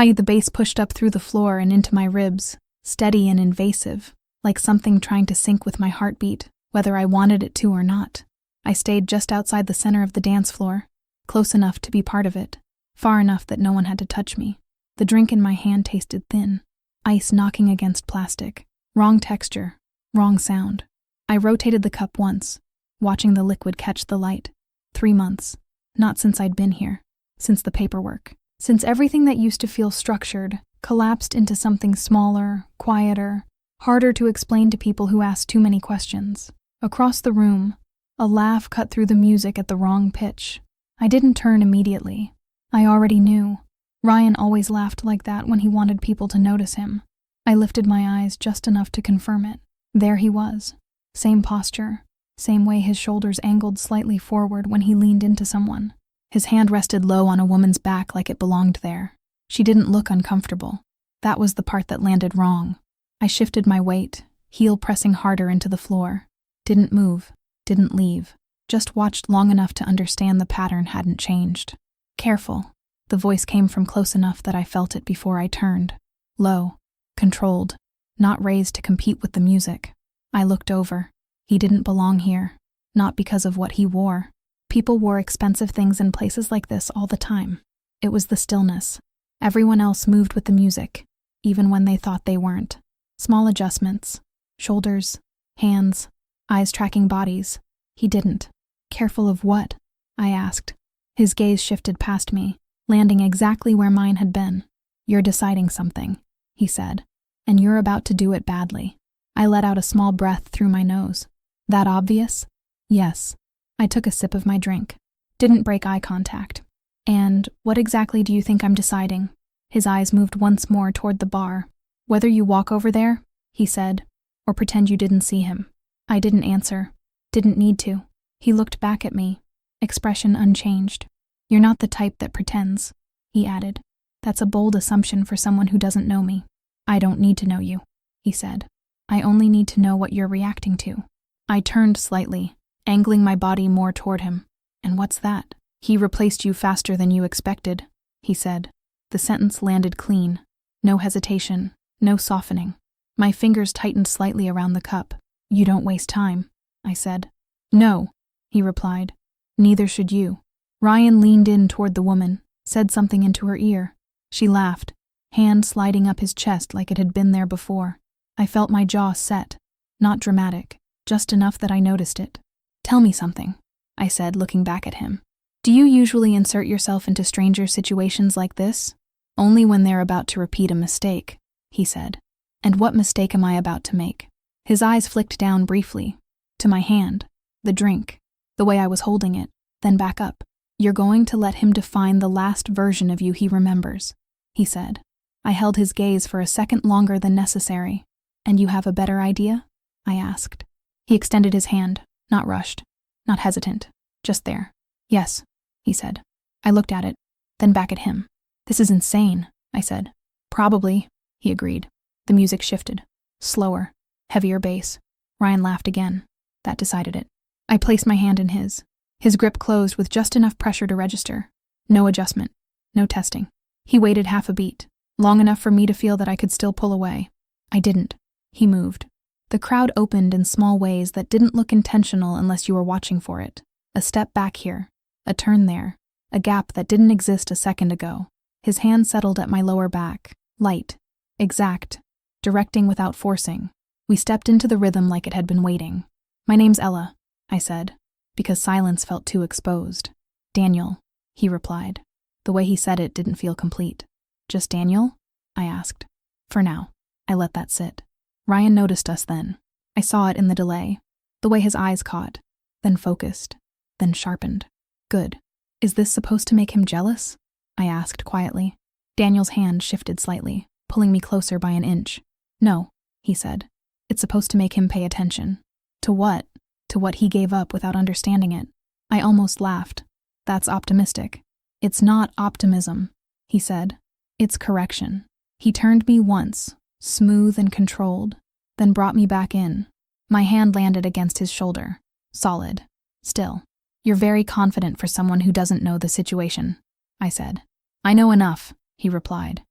The bass pushed up through the floor and into my ribs, steady and invasive, like something trying to sync with my heartbeat, whether I wanted it to or not. I stayed just outside the center of the dance floor, close enough to be part of it, far enough that no one had to touch me. The drink in my hand tasted thin, ice knocking against plastic, wrong texture, wrong sound. I rotated the cup once, watching the liquid catch the light. 3 months. Not since I'd been here. Since the paperwork. Since everything that used to feel structured collapsed into something smaller, quieter, harder to explain to people who asked too many questions. Across the room, a laugh cut through the music at the wrong pitch. I didn't turn immediately. I already knew. Ryan always laughed like that when he wanted people to notice him. I lifted my eyes just enough to confirm it. There he was. Same posture, same way his shoulders angled slightly forward when he leaned into someone. His hand rested low on a woman's back like it belonged there. She didn't look uncomfortable. That was the part that landed wrong. I shifted my weight, heel pressing harder into the floor. Didn't move, didn't leave. Just watched long enough to understand the pattern hadn't changed. Careful. The voice came from close enough that I felt it before I turned. Low, controlled, not raised to compete with the music. I looked over. He didn't belong here. Not because of what he wore. People wore expensive things in places like this all the time. It was the stillness. Everyone else moved with the music, even when they thought they weren't. Small adjustments. Shoulders, hands, eyes tracking bodies. He didn't. Careful of what? I asked. His gaze shifted past me, landing exactly where mine had been. You're deciding something, he said, and you're about to do it badly. I let out a small breath through my nose. That obvious? Yes. I took a sip of my drink. Didn't break eye contact. And what exactly do you think I'm deciding? His eyes moved once more toward the bar. Whether you walk over there, he said, or pretend you didn't see him. I didn't answer. Didn't need to. He looked back at me, expression unchanged. You're not the type that pretends, he added. That's a bold assumption for someone who doesn't know me. I don't need to know you, he said. I only need to know what you're reacting to. I turned slightly, angling my body more toward him. And what's that? He replaced you faster than you expected, he said. The sentence landed clean. No hesitation, no softening. My fingers tightened slightly around the cup. You don't waste time, I said. No, he replied. Neither should you. Ryan leaned in toward the woman, said something into her ear. She laughed, hand sliding up his chest like it had been there before. I felt my jaw set. Not dramatic, just enough that I noticed it. Tell me something, I said, looking back at him. Do you usually insert yourself into stranger situations like this? Only when they're about to repeat a mistake, he said. And what mistake am I about to make? His eyes flicked down briefly, to my hand, the drink, the way I was holding it, then back up. You're going to let him define the last version of you he remembers, he said. I held his gaze for a second longer than necessary. And you have a better idea? I asked. He extended his hand, not rushed, not hesitant, just there. Yes, he said. I looked at it, then back at him. This is insane, I said. Probably, he agreed. The music shifted. Slower, heavier bass. Ryan laughed again. That decided it. I placed my hand in his. His grip closed with just enough pressure to register. No adjustment. No testing. He waited half a beat, long enough for me to feel that I could still pull away. I didn't. He moved. The crowd opened in small ways that didn't look intentional unless you were watching for it. A step back here. A turn there. A gap that didn't exist a second ago. His hand settled at my lower back. Light. Exact. Directing without forcing. We stepped into the rhythm like it had been waiting. My name's Ella, I said, because silence felt too exposed. Daniel, he replied. The way he said it didn't feel complete. Just Daniel? I asked. For now. I let that sit. Ryan noticed us then. I saw it in the delay. The way his eyes caught. Then focused. Then sharpened. Good. Is this supposed to make him jealous? I asked quietly. Daniel's hand shifted slightly, pulling me closer by an inch. No, he said. It's supposed to make him pay attention. To what? To what he gave up without understanding it. I almost laughed. That's optimistic. It's not optimism, he said. It's correction. He turned me once, smooth and controlled, then brought me back in. My hand landed against his shoulder. Solid. Still. You're very confident for someone who doesn't know the situation, I said. I know enough, he replied.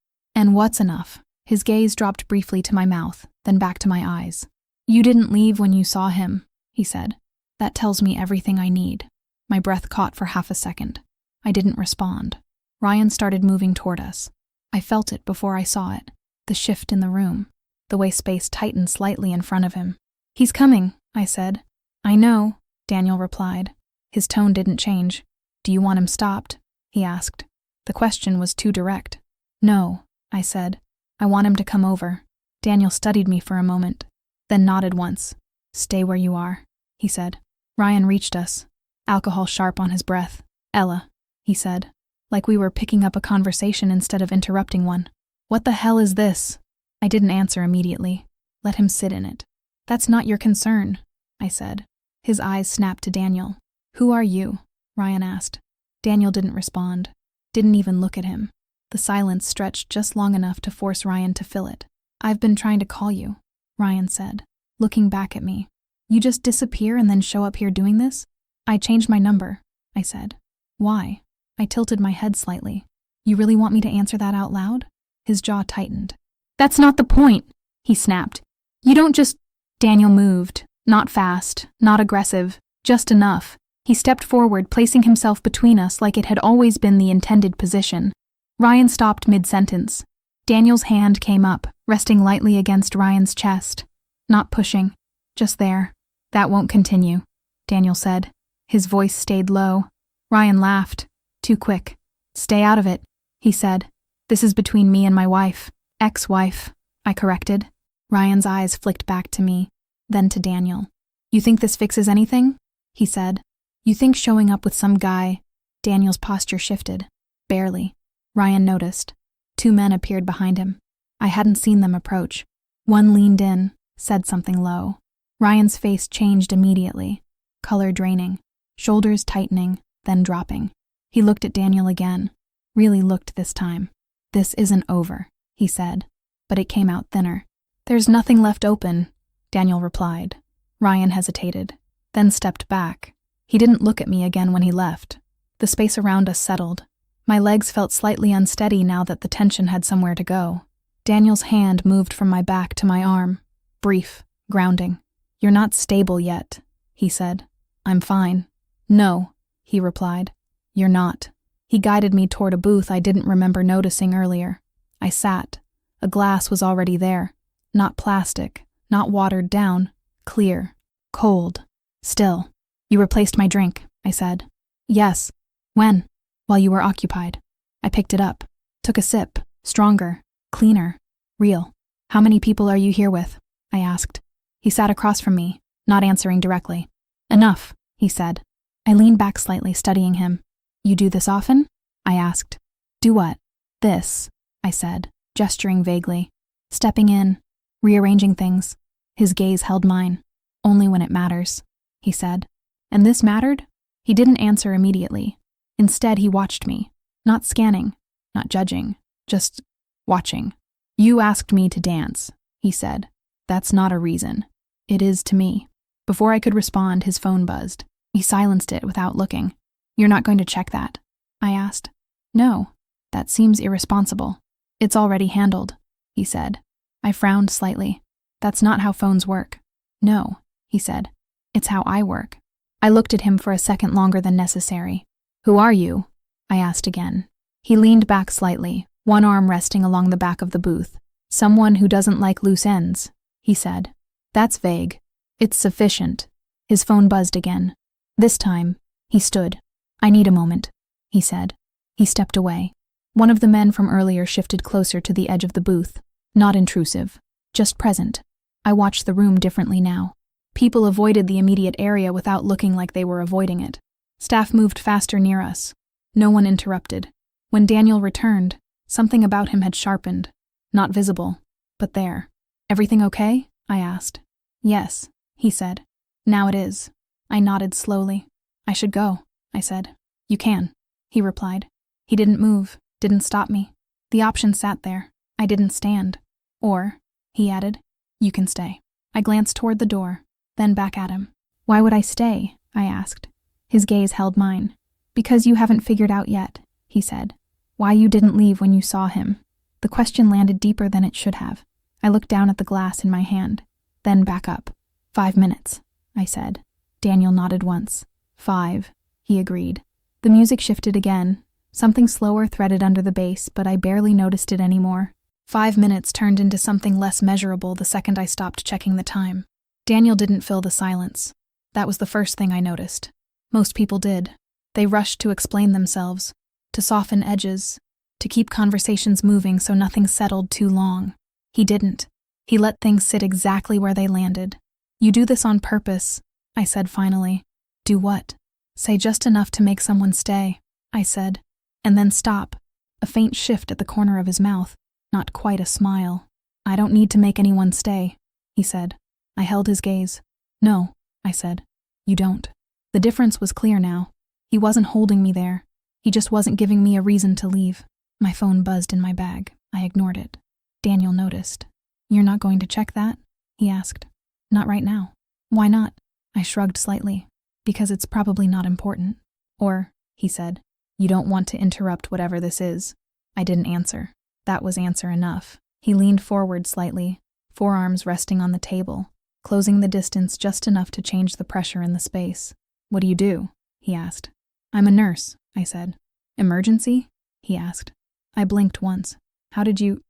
And what's enough? His gaze dropped briefly to my mouth, then back to my eyes. You didn't leave when you saw him, he said. That tells me everything I need. My breath caught for half a second. I didn't respond. Ryan started moving toward us. I felt it before I saw it. The shift in the room. The way space tightened slightly in front of him. He's coming, I said. I know, Daniel replied. His tone didn't change. Do you want him stopped? He asked. The question was too direct. No, I said. I want him to come over. Daniel studied me for a moment, then nodded once. Stay where you are, he said. Ryan reached us, alcohol sharp on his breath. Ella, he said, like we were picking up a conversation instead of interrupting one. What the hell is this? I didn't answer immediately. Let him sit in it. That's not your concern, I said. His eyes snapped to Daniel. Who are you? Ryan asked. Daniel didn't respond, didn't even look at him. The silence stretched just long enough to force Ryan to fill it. I've been trying to call you, Ryan said, looking back at me. You just disappear and then show up here doing this? I changed my number, I said. Why? I tilted my head slightly. You really want me to answer that out loud? His jaw tightened. That's not the point, he snapped. You don't just... Daniel moved. Not fast, not aggressive, just enough. He stepped forward, placing himself between us like it had always been the intended position. Ryan stopped mid-sentence. Daniel's hand came up, resting lightly against Ryan's chest. Not pushing, just there. That won't continue, Daniel said. His voice stayed low. Ryan laughed. Too quick. Stay out of it, he said. This is between me and my wife. Ex-wife, I corrected. Ryan's eyes flicked back to me, then to Daniel. You think this fixes anything? He said. You think showing up with some guy... Daniel's posture shifted. Barely. Ryan noticed. 2 men appeared behind him. I hadn't seen them approach. One leaned in, said something low. Ryan's face changed immediately, color draining, shoulders tightening, then dropping. He looked at Daniel again, really looked this time. This isn't over, he said, but it came out thinner. There's nothing left open, Daniel replied. Ryan hesitated, then stepped back. He didn't look at me again when he left. The space around us settled. My legs felt slightly unsteady now that the tension had somewhere to go. Daniel's hand moved from my back to my arm. Brief, grounding. You're not stable yet, he said. I'm fine. No, he replied. You're not. He guided me toward a booth I didn't remember noticing earlier. I sat. A glass was already there. Not plastic, not watered down. Clear. Cold. Still. You replaced my drink, I said. Yes. When? While you were occupied. I picked it up. Took a sip. Stronger. Cleaner. Real. How many people are you here with? I asked. He sat across from me, not answering directly. Enough, he said. I leaned back slightly, studying him. You do this often? I asked. Do what? This, I said, gesturing vaguely. Stepping in. Rearranging things. His gaze held mine. Only when it matters, he said. And this mattered? He didn't answer immediately. Instead, he watched me. Not scanning, not judging, just watching. You asked me to dance, he said. That's not a reason. It is to me. Before I could respond, his phone buzzed. He silenced it without looking. You're not going to check that? I asked. No, that seems irresponsible. It's already handled, he said. I frowned slightly. That's not how phones work. No, he said. It's how I work. I looked at him for a second longer than necessary. Who are you? I asked again. He leaned back slightly, one arm resting along the back of the booth. Someone who doesn't like loose ends, he said. That's vague. It's sufficient. His phone buzzed again. This time, he stood. I need a moment, he said. He stepped away. One of the men from earlier shifted closer to the edge of the booth. Not intrusive, just present. I watched the room differently now. People avoided the immediate area without looking like they were avoiding it. Staff moved faster near us. No one interrupted. When Daniel returned, something about him had sharpened. Not visible, but there. Everything okay? I asked. Yes, he said. Now it is. I nodded slowly. I should go, I said. You can, he replied. He didn't move, didn't stop me. The option sat there. I didn't stand. Or, he added, you can stay. I glanced toward the door, then back at him. Why would I stay? I asked. His gaze held mine. Because you haven't figured out yet, he said. Why you didn't leave when you saw him. The question landed deeper than it should have. I looked down at the glass in my hand, then back up. 5 minutes, I said. Daniel nodded once. 5, he agreed. The music shifted again. Something slower threaded under the bass, but I barely noticed it anymore. 5 minutes turned into something less measurable the second I stopped checking the time. Daniel didn't fill the silence. That was the first thing I noticed. Most people did. They rushed to explain themselves, to soften edges, to keep conversations moving so nothing settled too long. He didn't. He let things sit exactly where they landed. You do this on purpose, I said finally. Do what? Say just enough to make someone stay, I said, and then stop. A faint shift at the corner of his mouth, not quite a smile. I don't need to make anyone stay, he said. I held his gaze. No, I said. You don't. The difference was clear now. He wasn't holding me there. He just wasn't giving me a reason to leave. My phone buzzed in my bag. I ignored it. Daniel noticed. You're not going to check that? He asked. Not right now. Why not? I shrugged slightly. Because it's probably not important. Or, he said, you don't want to interrupt whatever this is. I didn't answer. That was answer enough. He leaned forward slightly, forearms resting on the table, closing the distance just enough to change the pressure in the space. What do you do? He asked. I'm a nurse, I said. Emergency? He asked. I blinked once. How did you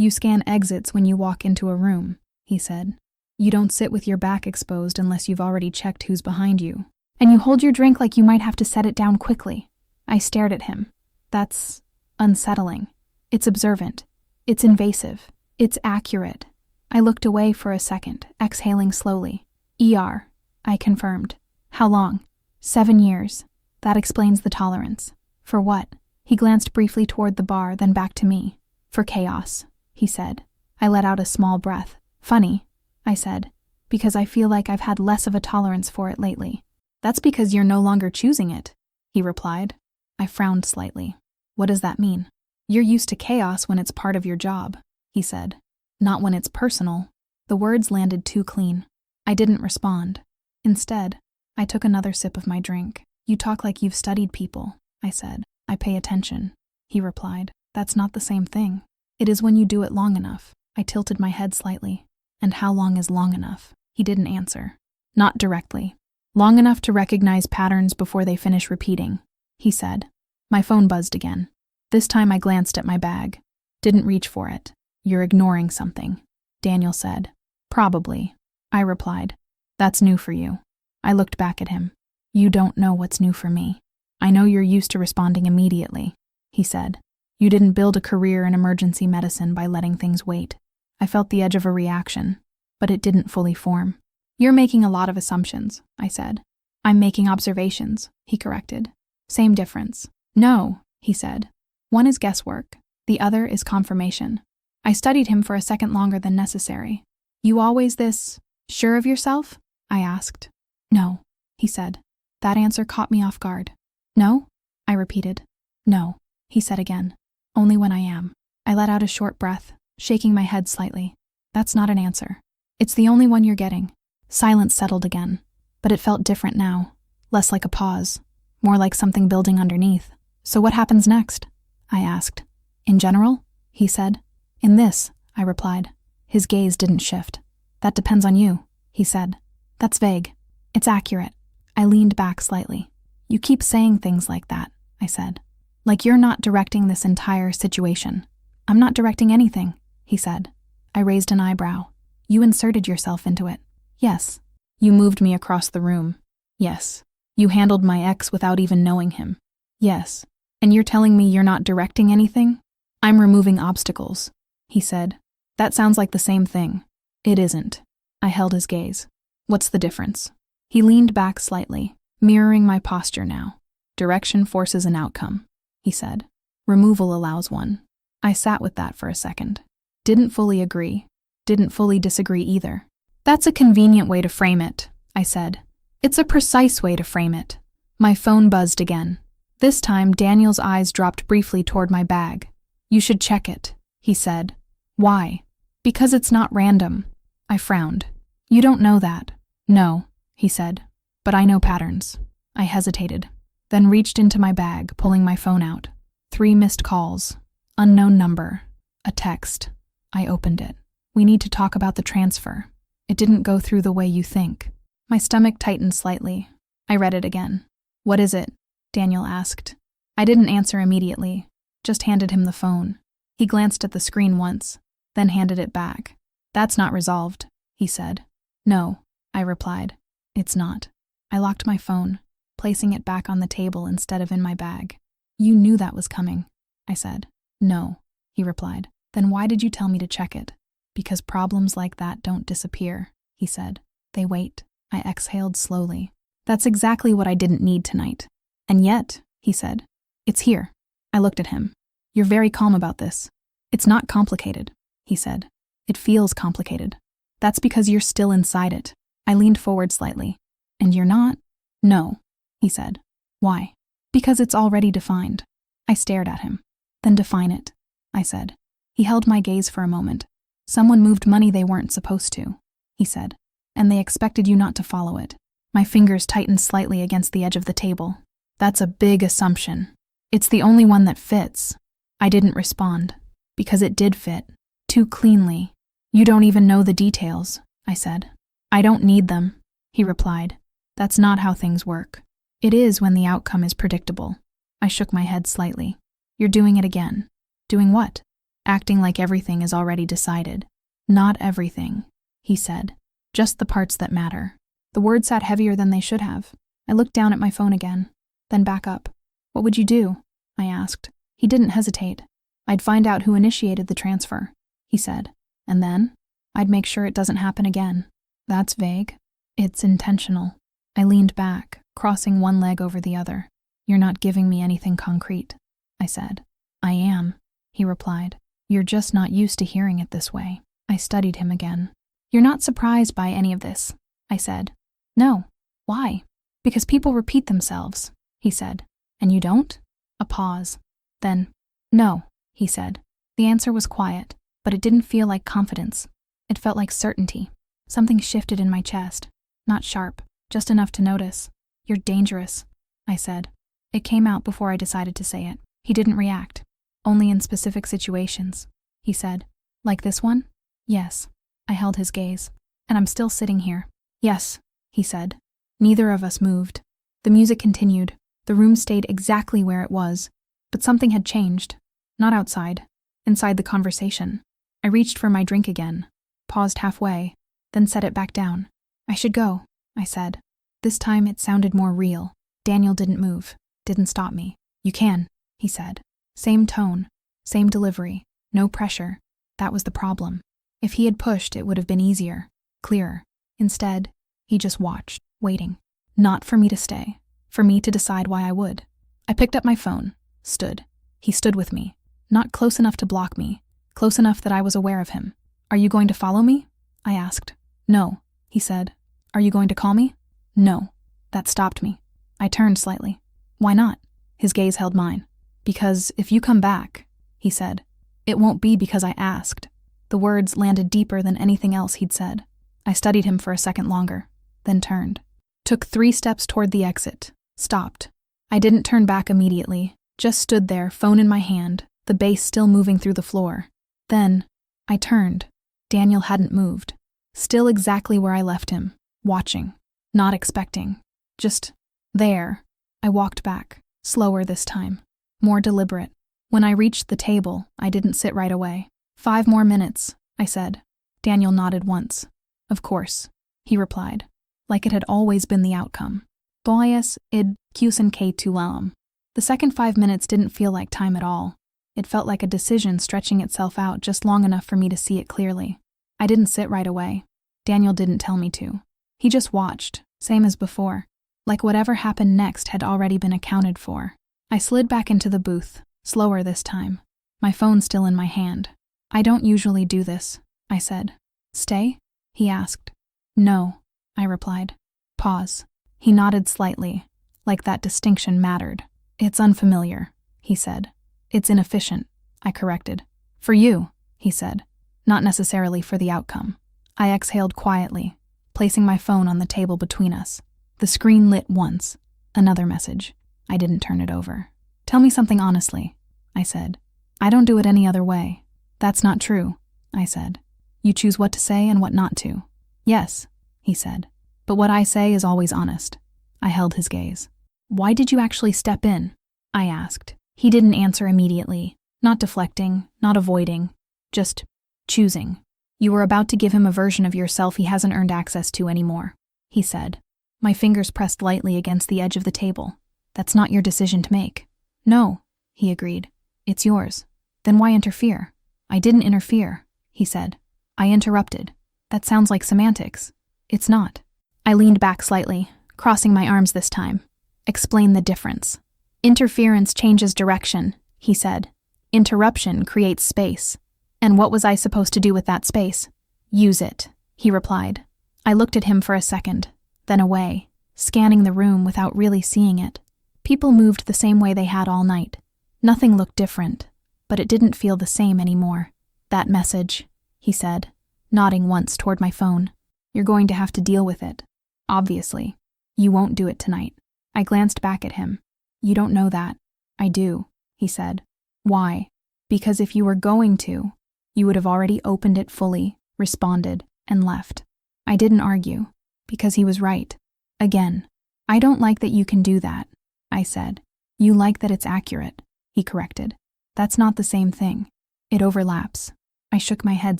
scan exits when you walk into a room, he said. You don't sit with your back exposed unless you've already checked who's behind you. And you hold your drink like you might have to set it down quickly. I stared at him. That's unsettling. It's observant. It's invasive. It's accurate. I looked away for a second, exhaling slowly. ER, I confirmed. How long? 7 years. That explains the tolerance. For what? He glanced briefly toward the bar, then back to me. For chaos, he said. I let out a small breath. Funny, I said, because I feel like I've had less of a tolerance for it lately. That's because you're no longer choosing it, he replied. I frowned slightly. What does that mean? You're used to chaos when it's part of your job, he said. Not when it's personal. The words landed too clean. I didn't respond. Instead, I took another sip of my drink. You talk like you've studied people, I said. I pay attention, he replied. That's not the same thing. It is when you do it long enough. I tilted my head slightly. And how long is long enough? He didn't answer. Not directly. Long enough to recognize patterns before they finish repeating, he said. My phone buzzed again. This time I glanced at my bag. Didn't reach for it. You're ignoring something, Daniel said. Probably, I replied. That's new for you. I looked back at him. You don't know what's new for me. I know you're used to responding immediately, he said. You didn't build a career in emergency medicine by letting things wait. I felt the edge of a reaction, but it didn't fully form. You're making a lot of assumptions, I said. I'm making observations, he corrected. Same difference. No, he said. One is guesswork. The other is confirmation. I studied him for a second longer than necessary. You always this sure of yourself? I asked. No, he said. That answer caught me off guard. No? I repeated. No, he said again. Only when I am. I let out a short breath, shaking my head slightly. That's not an answer. It's the only one you're getting. Silence settled again, but it felt different now. Less like a pause, more like something building underneath. So what happens next? I asked. In general? He said. In this, I replied. His gaze didn't shift. That depends on you, he said. That's vague. It's accurate. I leaned back slightly. You keep saying things like that, I said. Like you're not directing this entire situation. I'm not directing anything, he said. I raised an eyebrow. You inserted yourself into it. Yes. You moved me across the room. Yes. You handled my ex without even knowing him. Yes. And you're telling me you're not directing anything? I'm removing obstacles, he said. That sounds like the same thing. It isn't. I held his gaze. What's the difference? He leaned back slightly, mirroring my posture now. Direction forces an outcome, he said. Removal allows one. I sat with that for a second. Didn't fully agree. Didn't fully disagree either. That's a convenient way to frame it, I said. It's a precise way to frame it. My phone buzzed again. This time, Daniel's eyes dropped briefly toward my bag. You should check it, he said. Why? Because it's not random. I frowned. You don't know that. No, he said. But I know patterns. I hesitated, then reached into my bag, pulling my phone out. 3 missed calls. Unknown number. A text. I opened it. We need to talk about the transfer. It didn't go through the way you think. My stomach tightened slightly. I read it again. What is it? Daniel asked. I didn't answer immediately, just handed him the phone. He glanced at the screen once, then handed it back. That's not resolved, he said. No, I replied. It's not. I locked my phone, placing it back on the table instead of in my bag. You knew that was coming, I said. No, he replied. Then why did you tell me to check it? Because problems like that don't disappear, he said. They wait. I exhaled slowly. That's exactly what I didn't need tonight. And yet, he said, it's here. I looked at him. You're very calm about this. It's not complicated, he said. It feels complicated. That's because you're still inside it. I leaned forward slightly. And you're not? No, he said. Why? Because it's already defined. I stared at him. Then define it, I said. He held my gaze for a moment. Someone moved money they weren't supposed to, he said, and they expected you not to follow it. My fingers tightened slightly against the edge of the table. That's a big assumption. It's the only one that fits. I didn't respond, because it did fit, too cleanly. You don't even know the details, I said. I don't need them, he replied. That's not how things work. It is when the outcome is predictable. I shook my head slightly. You're doing it again. Doing what? Acting like everything is already decided. Not everything, he said. Just the parts that matter. The words sat heavier than they should have. I looked down at my phone again, then back up. What would you do? I asked. He didn't hesitate. I'd find out who initiated the transfer, he said. And then? I'd make sure it doesn't happen again. That's vague. It's intentional. I leaned back, crossing one leg over the other. You're not giving me anything concrete, I said. I am, he replied. You're just not used to hearing it this way. I studied him again. You're not surprised by any of this, I said. No. Why? Because people repeat themselves, he said. And you don't? A pause. Then, no, he said. The answer was quiet, but it didn't feel like confidence. It felt like certainty. Something shifted in my chest. Not sharp, just enough to notice. You're dangerous, I said. It came out before I decided to say it. He didn't react. Only in specific situations, he said. Like this one? Yes. I held his gaze. And I'm still sitting here. Yes, he said. Neither of us moved. The music continued. The room stayed exactly where it was. But something had changed. Not outside. Inside the conversation. I reached for my drink again. Paused halfway. Then set it back down. I should go, I said. This time it sounded more real. Daniel didn't move. Didn't stop me. You can, he said. Same tone. Same delivery. No pressure. That was the problem. If he had pushed, it would have been easier. Clearer. Instead, he just watched, waiting. Not for me to stay. For me to decide why I would. I picked up my phone. Stood. He stood with me. Not close enough to block me. Close enough that I was aware of him. Are you going to follow me? I asked. No, he said. Are you going to call me? No. That stopped me. I turned slightly. Why not? His gaze held mine. Because if you come back, he said, it won't be because I asked. The words landed deeper than anything else he'd said. I studied him for a second longer, then turned. Took 3 steps toward the exit. Stopped. I didn't turn back immediately, just stood there, phone in my hand, the bass still moving through the floor. Then, I turned. Daniel hadn't moved. Still exactly where I left him, watching, not expecting. Just there. I walked back, slower this time, more deliberate. When I reached the table, I didn't sit right away. 5 more minutes, I said. Daniel nodded once. Of course, he replied, like it had always been the outcome. Boyes id cusen que tulam. The second 5 minutes didn't feel like time at all. It felt like a decision stretching itself out just long enough for me to see it clearly. I didn't sit right away. Daniel didn't tell me to. He just watched, same as before, like whatever happened next had already been accounted for. I slid back into the booth, slower this time, my phone still in my hand. I don't usually do this, I said. Stay? He asked. No, I replied. Pause. He nodded slightly, like that distinction mattered. It's unfamiliar, he said. It's inefficient, I corrected. For you, he said. Not necessarily for the outcome. I exhaled quietly, placing my phone on the table between us. The screen lit once. Another message. I didn't turn it over. Tell me something honestly, I said. I don't do it any other way. That's not true, I said. You choose what to say and what not to. Yes, he said. But what I say is always honest. I held his gaze. Why did you actually step in? I asked. He didn't answer immediately, not deflecting, not avoiding, just choosing. You were about to give him a version of yourself he hasn't earned access to anymore, he said. My fingers pressed lightly against the edge of the table. That's not your decision to make. No, he agreed. It's yours. Then why interfere? I didn't interfere, he said. I interrupted. That sounds like semantics. It's not. I leaned back slightly, crossing my arms this time. Explain the difference. Interference changes direction, he said. Interruption creates space. And what was I supposed to do with that space? Use it, he replied. I looked at him for a second, then away, scanning the room without really seeing it. People moved the same way they had all night. Nothing looked different, but it didn't feel the same anymore. That message, he said, nodding once toward my phone. You're going to have to deal with it. Obviously. You won't do it tonight. I glanced back at him. You don't know that. I do, he said. Why? Because if you were going to, you would have already opened it fully, responded, and left. I didn't argue, because he was right. Again, I don't like that you can do that, I said. You like that it's accurate, he corrected. That's not the same thing. It overlaps. I shook my head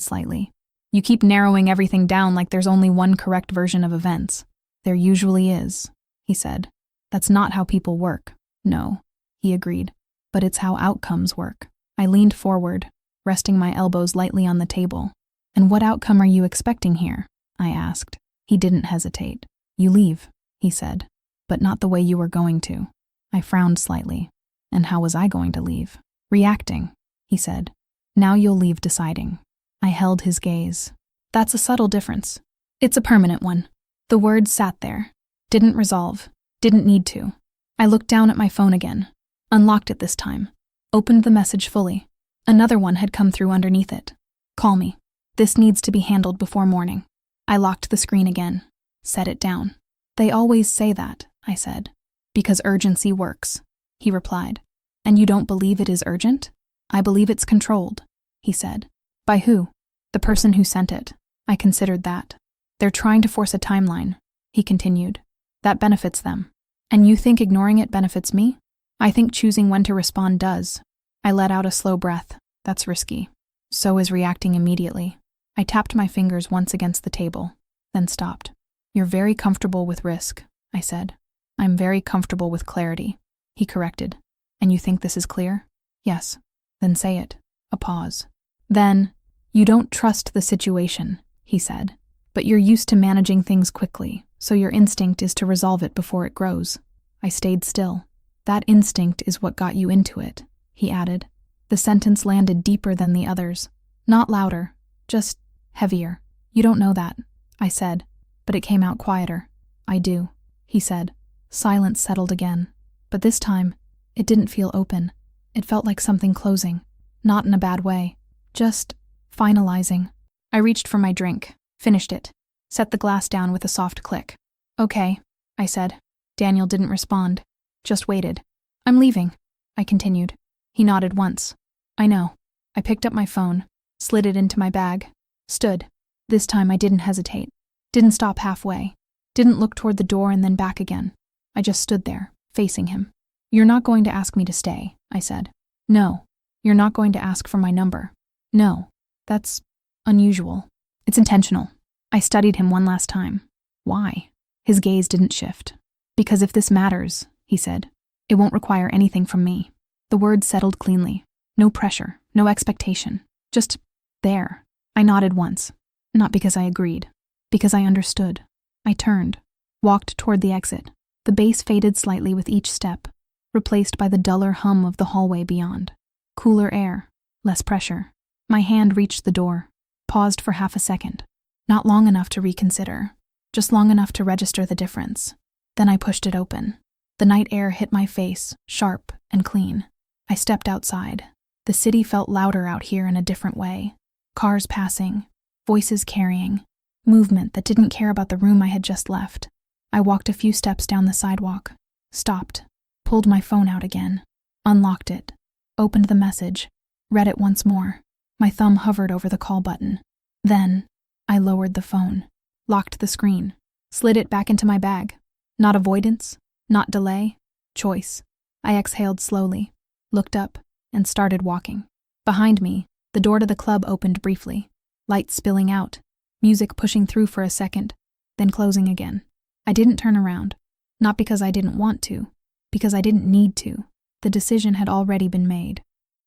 slightly. You keep narrowing everything down like there's only one correct version of events. There usually is, he said. That's not how people work. No, he agreed. But it's how outcomes work. I leaned forward, resting my elbows lightly on the table. And what outcome are you expecting here? I asked. He didn't hesitate. You leave, he said. But not the way you were going to. I frowned slightly. And how was I going to leave? Reacting, he said. Now you'll leave deciding. I held his gaze. That's a subtle difference. It's a permanent one. The words sat there. Didn't resolve. Didn't need to. I looked down at my phone again. Unlocked it this time. Opened the message fully. Another one had come through underneath it. Call me. This needs to be handled before morning. I locked the screen again. Set it down. They always say that, I said. Because urgency works, he replied. And you don't believe it is urgent? I believe it's controlled, he said. By who? The person who sent it. I considered that. They're trying to force a timeline, he continued. That benefits them. And you think ignoring it benefits me? I think choosing when to respond does. I let out a slow breath. That's risky. So is reacting immediately. I tapped my fingers once against the table, then stopped. You're very comfortable with risk, I said. I'm very comfortable with clarity, he corrected. And you think this is clear? Yes. Then say it. A pause. Then, you don't trust the situation, he said. But you're used to managing things quickly, so your instinct is to resolve it before it grows. I stayed still. That instinct is what got you into it, he added. The sentence landed deeper than the others. Not louder, just heavier. You don't know that, I said, but it came out quieter. I do, he said. Silence settled again. But this time, it didn't feel open. It felt like something closing. Not in a bad way. Just finalizing. I reached for my drink, finished it, set the glass down with a soft click. Okay, I said. Daniel didn't respond, just waited. I'm leaving, I continued. He nodded once. I know. I picked up my phone, slid it into my bag, stood. This time I didn't hesitate. Didn't stop halfway. Didn't look toward the door and then back again. I just stood there, facing him. You're not going to ask me to stay, I said. No. You're not going to ask for my number. No. That's unusual. It's intentional. I studied him one last time. Why? His gaze didn't shift. Because if this matters, he said, it won't require anything from me. The words settled cleanly. No pressure, no expectation. Just there. I nodded once. Not because I agreed. Because I understood. I turned, walked toward the exit. The bass faded slightly with each step, replaced by the duller hum of the hallway beyond. Cooler air, less pressure. My hand reached the door, paused for half a second. Not long enough to reconsider, just long enough to register the difference. Then I pushed it open. The night air hit my face, sharp and clean. I stepped outside. The city felt louder out here in a different way. Cars passing, voices carrying, movement that didn't care about the room I had just left. I walked a few steps down the sidewalk, stopped, pulled my phone out again, unlocked it, opened the message, read it once more. My thumb hovered over the call button. Then, I lowered the phone, locked the screen, slid it back into my bag. Not avoidance, not delay, choice. I exhaled slowly, looked up, and started walking. Behind me, the door to the club opened briefly, lights spilling out, music pushing through for a second, then closing again. I didn't turn around, not because I didn't want to, because I didn't need to. The decision had already been made.